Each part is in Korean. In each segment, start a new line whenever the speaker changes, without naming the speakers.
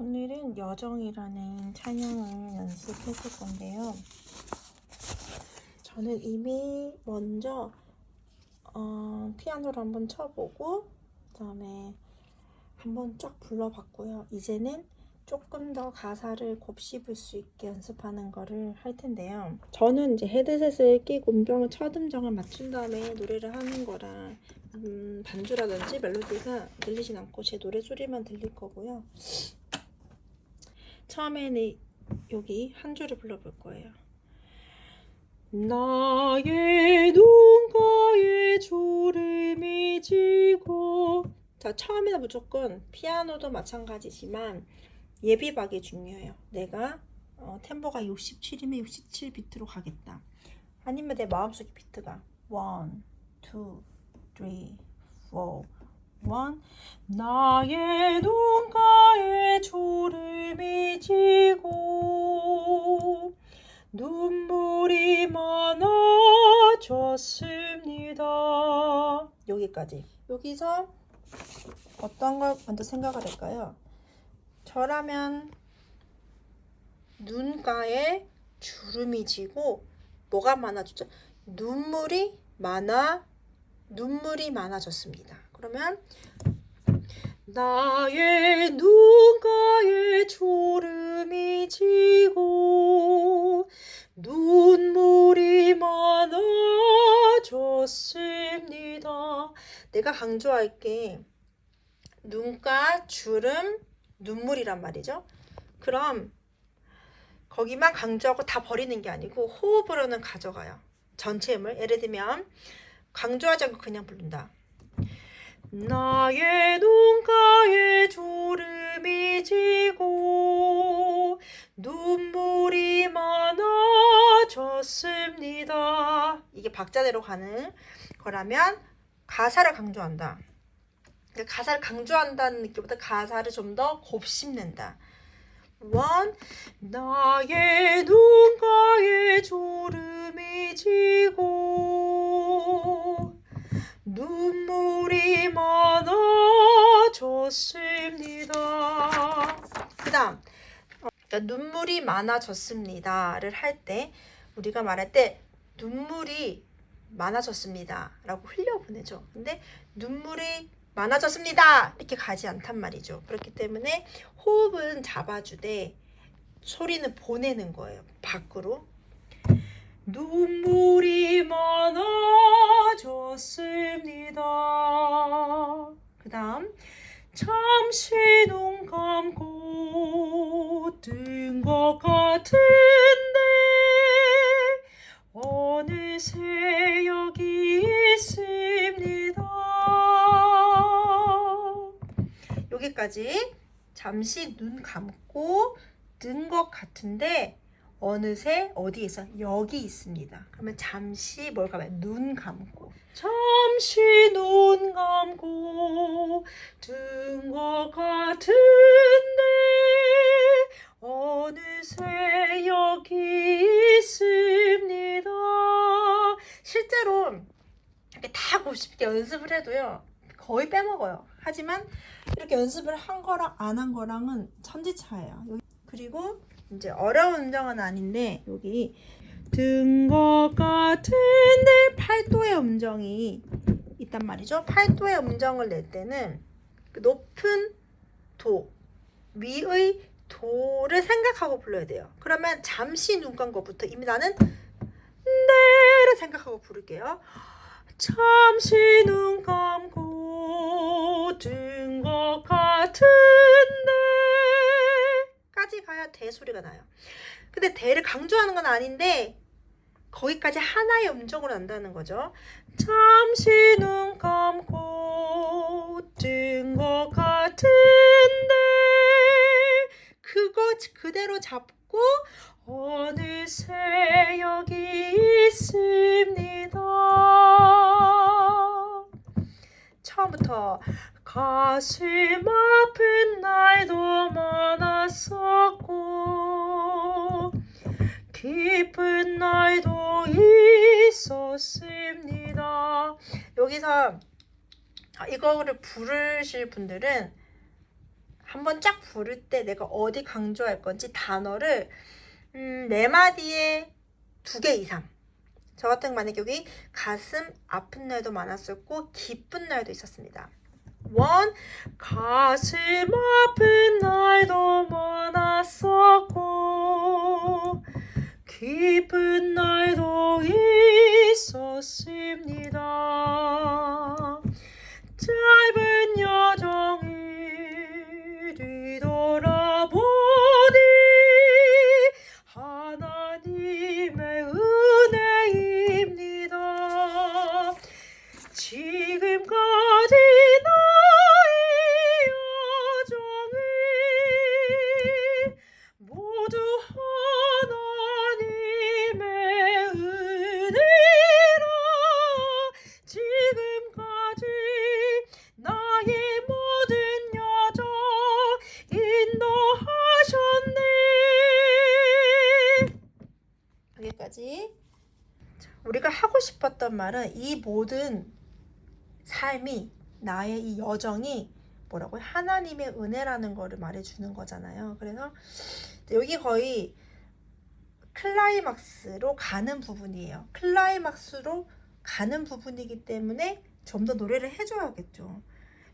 오늘은 여정이라는 찬양을 연습해 볼 건데요. 저는 이미 먼저 피아노를 한번 쳐보고 그 다음에 한번 쫙 불러봤고요. 이제는 조금 더 가사를 곱씹을 수 있게 연습하는 거를 할 텐데요. 저는 이제 헤드셋을 끼고 첫 음정을 맞춘 다음에 노래를 하는 거라 반주라든지 멜로디가 들리진 않고 제 노래 소리만 들릴 거고요. 처음에는 여기 한 줄을 불러볼 거예요. 나의 눈가에 졸음이 지고. 자, 처음에는 무조건 피아노도 마찬가지지만 예비박이 중요해요. 내가 템포가 67이면 67 비트로 가겠다. 아니면 내 마음속의 비트가 1, 2, 3, 4 1. 나의 눈가에 졸음이 지고 눈물이 많아졌습니다. 여기까지. 여기서 어떤 걸 먼저 생각을 할까요? 저라면 눈가에 주름이 지고 뭐가 많아졌죠? 눈물이 많아졌습니다. 그러면 나의 눈가에 졸음이 지고 눈물이 많아졌습니다. 내가 강조할게 눈가, 주름, 눈물이란 말이죠. 그럼 거기만 강조하고 다 버리는 게 아니고 호흡으로는 가져가요. 전체 음을. 예를 들면 강조하지 않고 그냥 부른다. 나의 눈가에 졸음이 지고 눈물이 많아졌습니다. 이게 박자대로 가는 거라면 가사를 강조한다. 그러니까 가사를 강조한다는 느낌보다 가사를 좀 더 곱씹는다. 나의 눈가에 졸음이 지고 눈물이 많아졌습니다. 그 다음 그러니까 눈물이 많아졌습니다를 할 때 우리가 말할 때 눈물이 많아졌습니다 라고 흘려보내죠. 근데 눈물이 많아졌습니다 이렇게 가지 않단 말이죠. 그렇기 때문에 호흡은 잡아주되 소리는 보내는 거예요. 밖으로. 눈물이 많아졌습니다. 그 다음 잠시 눈 감고 뜬 것 같은데 어느새 여기 있습니다. 여기까지. 잠시 눈 감고 뜬 것 같은데 어느새 어디에 있어? 여기 있습니다. 그러면 잠시 뭘 감아요? 눈 감고. 잠시 눈 감고 뜬 것 같은데 어느새 여기 있습니다. 실제로 이렇게 다 곱씹게 연습을 해도요 거의 빼먹어요. 하지만 이렇게 연습을 한 거랑 안 한 거랑은 천지차예요. 그리고 이제 어려운 음정은 아닌데 여기 든 것 같은데 8도의 음정이 있단 말이죠. 8도의 음정을 낼 때는 그 높은 도 위의 도를 생각하고 불러야 돼요. 그러면 잠시 눈 감 것부터 이미 나는 네를 생각하고 부를게요. 잠시 눈 감고 든 것 같은데 까지 가야 대 소리가 나요. 근데 대를 강조하는 건 아닌데 거기까지 하나의 음정으로 난다는 거죠. 잠시 눈 감고 뜬 것 같은데 그거 그대로 잡고 어느새 여기 있습니다. 처음부터 가슴 아픈 날도 많았었고 기쁜 날도 있었습니다. 여기서 이거를 부르실 분들은 한번 쫙 부를 때 내가 어디 강조할 건지 단어를 4마디에 2개 이상. 저 같은 만약에 여기 가슴 아픈 날도 많았었고 기쁜 날도 있었습니다. 가슴 아픈 날도 많았었고 기쁜 날도 있었습니다. 짧은 여정을 뒤돌아보니 하나님의 은혜입니다. 지금까지 나의 여정을 모두 하나님의 은혜라. 지금까지 나의 모든 여정 인도하셨네. 여기까지. 우리가 하고 싶었던 말은 이 모든 삶이, 나의 이 여정이 뭐라고요? 하나님의 은혜라는 거를 말해주는 거잖아요. 그래서 여기 거의 클라이막스로 가는 부분이에요. 클라이막스로 가는 부분이기 때문에 좀 더 노래를 해줘야겠죠.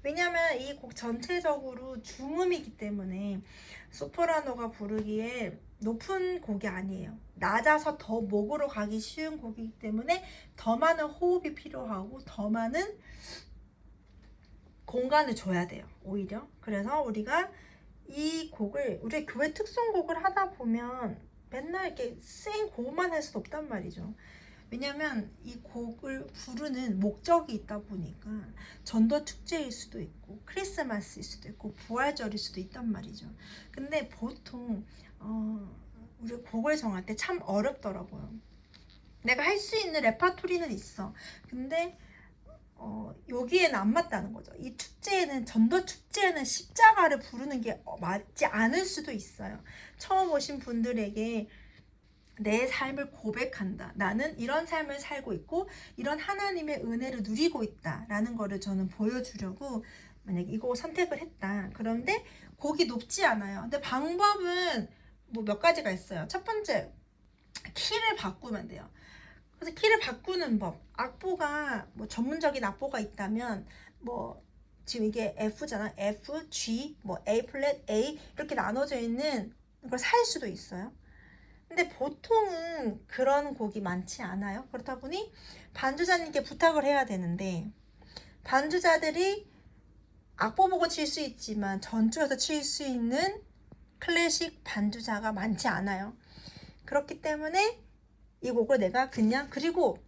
왜냐하면 이 곡 전체적으로 중음이기 때문에 소프라노가 부르기에 높은 곡이 아니에요. 낮아서 더 목으로 가기 쉬운 곡이기 때문에 더 많은 호흡이 필요하고 더 많은 공간을 줘야 돼요. 오히려. 그래서 우리가 이 곡을 우리 교회 특송곡을 하다 보면 맨날 이렇게 생 곡만 할 수는 없단 말이죠. 왜냐면 이 곡을 부르는 목적이 있다 보니까 전도 축제일 수도 있고 크리스마스일 수도 있고 부활절일 수도 있단 말이죠. 근데 보통 우리 곡을 정할 때 참 어렵더라고요. 내가 할 수 있는 레파토리는 있어. 근데 여기에는 안 맞다는 거죠. 이 축제에는, 전도 축제에는 십자가를 부르는 게 맞지 않을 수도 있어요. 처음 오신 분들에게 내 삶을 고백한다. 나는 이런 삶을 살고 있고 이런 하나님의 은혜를 누리고 있다 라는 거를 저는 보여주려고 만약에 이거 선택을 했다. 그런데 곡이 높지 않아요. 근데 방법은 뭐 몇 가지가 있어요. 첫 번째, 키를 바꾸면 돼요. 그래서 키를 바꾸는 법, 악보가 뭐 전문적인 악보가 있다면 뭐 지금 이게 F잖아. F, G, 뭐 A 플랫, A 이렇게 나눠져 있는 걸 살 수도 있어요. 근데 보통은 그런 곡이 많지 않아요. 그렇다 보니 반주자님께 부탁을 해야 되는데 반주자들이 악보 보고 칠 수 있지만 전주에서 칠 수 있는 클래식 반주자가 많지 않아요. 그렇기 때문에 이 곡을 내가 그냥, 그리고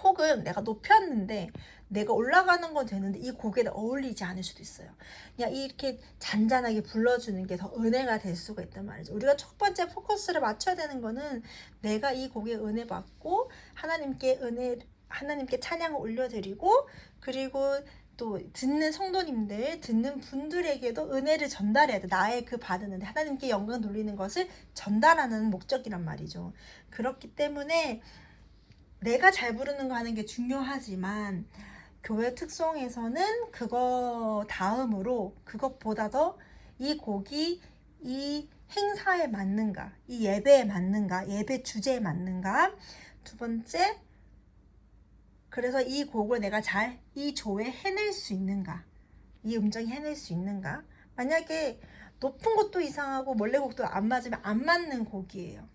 혹은 내가 높였는데 내가 올라가는 건 되는데 이 곡에 어울리지 않을 수도 있어요. 그냥 이렇게 잔잔하게 불러주는 게 더 은혜가 될 수가 있단 말이죠. 우리가 첫 번째 포커스를 맞춰야 되는 거는 내가 이 곡에 은혜 받고 하나님께 찬양을 올려드리고, 그리고 또 듣는 성도님들, 듣는 분들에게도 은혜를 전달해야 돼. 나의 그 받는 하나님께 영광 돌리는 것을 전달하는 목적이란 말이죠. 그렇기 때문에 내가 잘 부르는 거 하는 게 중요하지만 교회 특송에서는 그거 다음으로 그것보다 더 이 곡이 이 행사에 맞는가, 이 예배에 맞는가, 예배 주제에 맞는가. 두 번째, 그래서 이 곡을 내가 잘 이 조에 해낼 수 있는가, 이 음정이 해낼 수 있는가. 만약에 높은 것도 이상하고 몰래곡도 안 맞으면 안 맞는 곡이에요.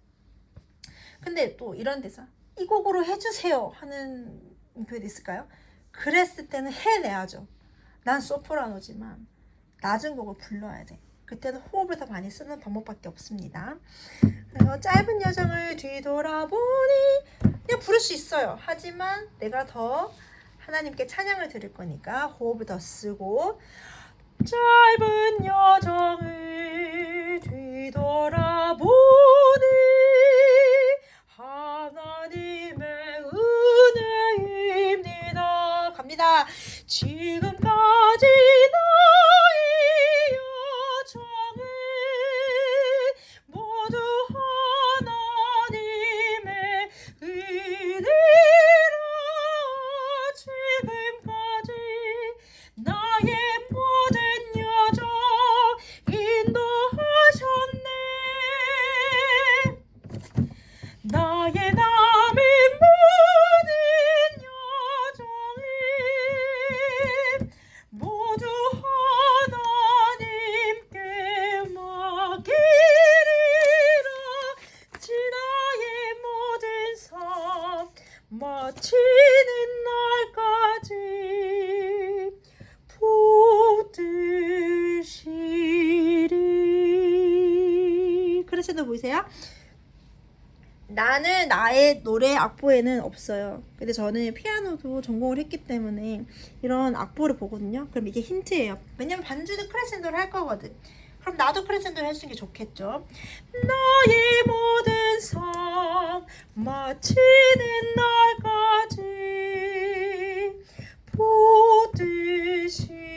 근데 또 이런 데서 이 곡으로 해주세요 하는 교회도 있을까요? 그랬을 때는 해내야죠. 난 소프라노지만 낮은 곡을 불러야 돼. 그때는 호흡을 더 많이 쓰는 방법밖에 없습니다. 그래서 짧은 여정을 뒤돌아보니 그냥 부를 수 있어요. 하지만 내가 더 하나님께 찬양을 드릴 거니까 호흡을 더 쓰고, 짧은 여정을 뒤돌아보니 하나님의 은혜입니다. 갑니다. 지금까지 나의 여정을 모두 하나님의 은혜라. 지금까지 나의 모든 여정 크레센도 보이세요? 나는 나의 노래 악보에는 없어요. 근데 저는 피아노도 전공을 했기 때문에 이런 악보를 보거든요. 그럼 이게 힌트예요. 왜냐면 반주는 크레센도를 할 거거든. 그럼 나도 크레센도를 해주는 게 좋겠죠. 나의 모든 삶 마치는 날까지 보듯이리.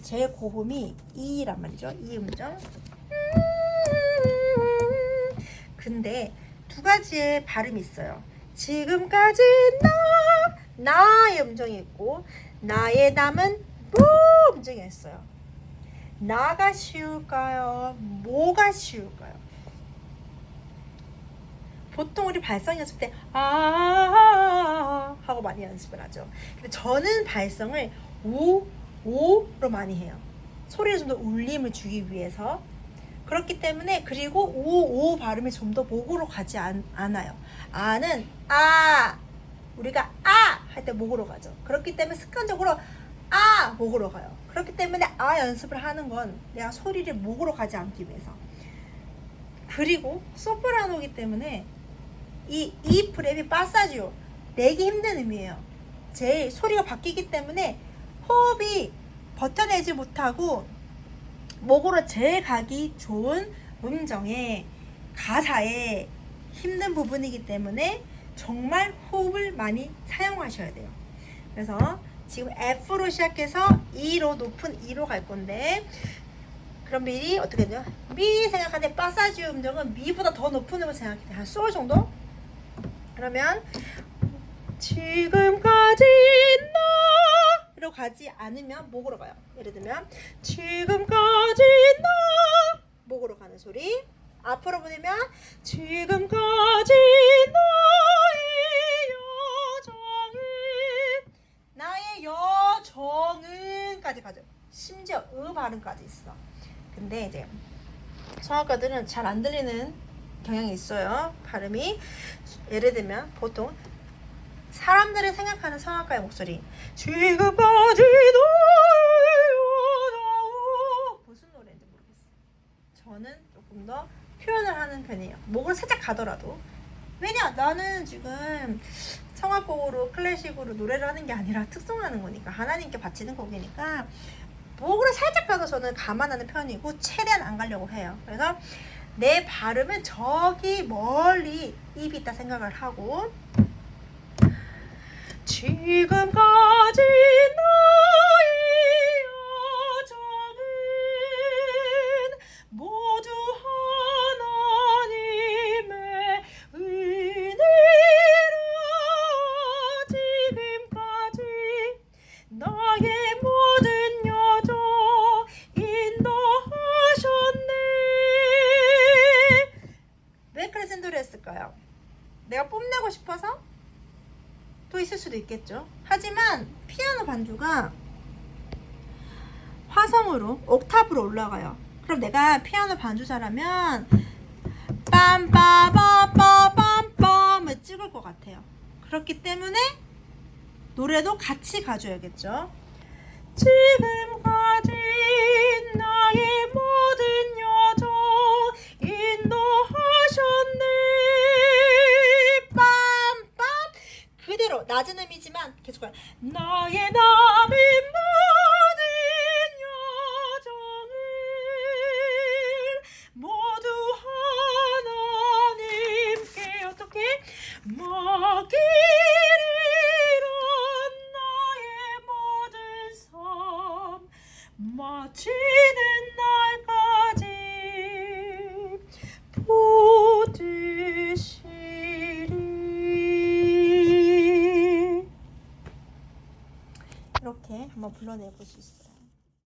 제일 고음이 E란 말이죠. E 음정. 근데 두 가지의 발음이 있어요. 지금까지 나의 음정이 있고 나의 남은 뭐 음정이 있어요. 나가 쉬울까요? 뭐가 쉬울까요? 보통 우리 발성 연습 때 하고 많이 연습을 하죠. 근데 저는 발성을 오로 많이 해요. 소리에 좀 더 울림을 주기 위해서. 그렇기 때문에 그리고 오 발음이 좀 더 목으로 가지 않아요. 아는 우리가 할 때 목으로 가죠. 그렇기 때문에 습관적으로 목으로 가요. 그렇기 때문에 연습을 하는 건 내가 소리를 목으로 가지 않기 위해서. 그리고 소프라노이기 때문에 이 프랩이 파사지오 내기 힘든 의미예요. 제일 소리가 바뀌기 때문에 호흡이 버텨내지 못하고 목으로 제일 가기 좋은 음정에 가사에 힘든 부분이기 때문에 정말 호흡을 많이 사용하셔야 돼요. 그래서 지금 F로 시작해서 E로 높은 E로 갈 건데 그럼 미리 어떻게 돼요? 미 생각하는데 파사지오 음정은 미보다 더 높은 음을 생각해요. 한 솔 정도? 그러면 지금까지 로 가지 않으면 목으로 가요. 예를 들면 지금까지 목으로 가는 소리. 앞으로 보내면 지금까지 나의 여정은까지 가죠. 심지어 발음까지 있어. 근데 이제 성악가들은 잘 안 들리는 경향이 있어요. 발음이. 예를 들면 보통 사람들이 생각하는 성악가의 목소리 지금까지 무슨 노래인지 모르겠어요. 저는 조금 더 표현을 하는 편이에요. 목을 살짝 가더라도. 왜냐? 나는 지금 성악곡으로 클래식으로 노래를 하는 게 아니라 특송하는 거니까 하나님께 바치는 곡이니까 목으로 살짝 가서 저는 감안하는 편이고 최대한 안 가려고 해요. 그래서 내 발음은 저기 멀리 입이 있다 생각을 하고 지금까지 너의 여정은 모두 하나님의 은혜라. 지금까지 나의 모든 여정 인도하셨네. 왜 크레센도를 했을까요? 내가 뽐내고 싶어서? 또 있을 수도 있겠죠. 하지만 피아노 반주가 화성으로 옥타브로 올라가요. 그럼 내가 피아노 반주자라면 빰빠바빠빰빰을 찍을 것 같아요. 그렇기 때문에 노래도 같이 가줘야겠죠. 지금까지 나의 모든 여정 인도하셨네. 그대로 낮은 음이지만 계속 가요. 나의 남은 모든 여정을 모두 하나님께 어떻게 맡기리라. 나의 모든 삶 마치는 날까지 보듯이. 이렇게 한번 불러내 볼 수 있어요.